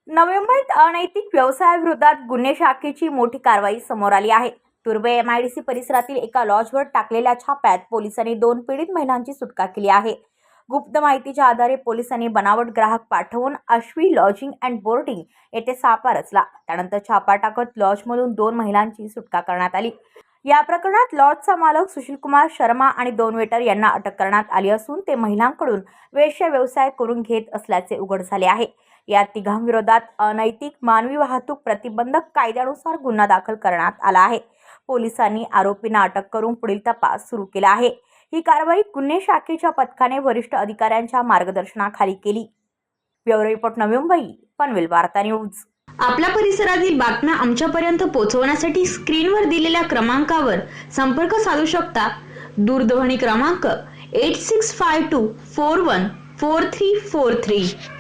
नवी मुंबईत अनैतिक व्यवसायाविरोधात गुन्हे शाखेची मोठी कारवाई समोर आली आहे। तुर्भे MIDC परिसरातील एका लॉजवर टाकलेल्या छाप्यात पोलिसांनी 2 पीडित महिलांची सुटका केली आहे। गुप्त माहितीच्या आधारे पोलिसांनी बनावट ग्राहक पाठवून अश्वी लॉजिंग अँड बोर्डिंग येथे सापळा रचला। त्यानंतर छापा टाकत लॉजमधून 2 महिलांची सुटका करण्यात आली। या प्रकरणात लॉजचा मालक सुशीलकुमार शर्मा आणि 2 वेटर यांना अटक करण्यात आली असून ते महिलांकडून वेश्या व्यवसाय करून घेत असल्याचे उघड झाले आहे। या तिघांविरोधात अनैतिक मानवी वाहतूक प्रतिबंधक कायद्यानुसार गुन्हा दाखल करण्यात आला आहे। पोलिसांनी आरोपींना अटक करून पुढील तपास सुरू केला आहे। ही कारवाई गुन्हे शाखेच्या पथकाने वरिष्ठ अधिकाऱ्यांच्या मार्गदर्शनाखाली केली। ब्युरो रिपोर्ट, नवी मुंबई, पनवेल वार्ता न्यूज। आपल्या परिसरातील बातम्या आमच्यापर्यंत पोहोचवण्यासाठी स्क्रीनवर दिलेल्या क्रमांकावर संपर्क साधू शकता। दूरध्वनी क्रमांक 8652414343।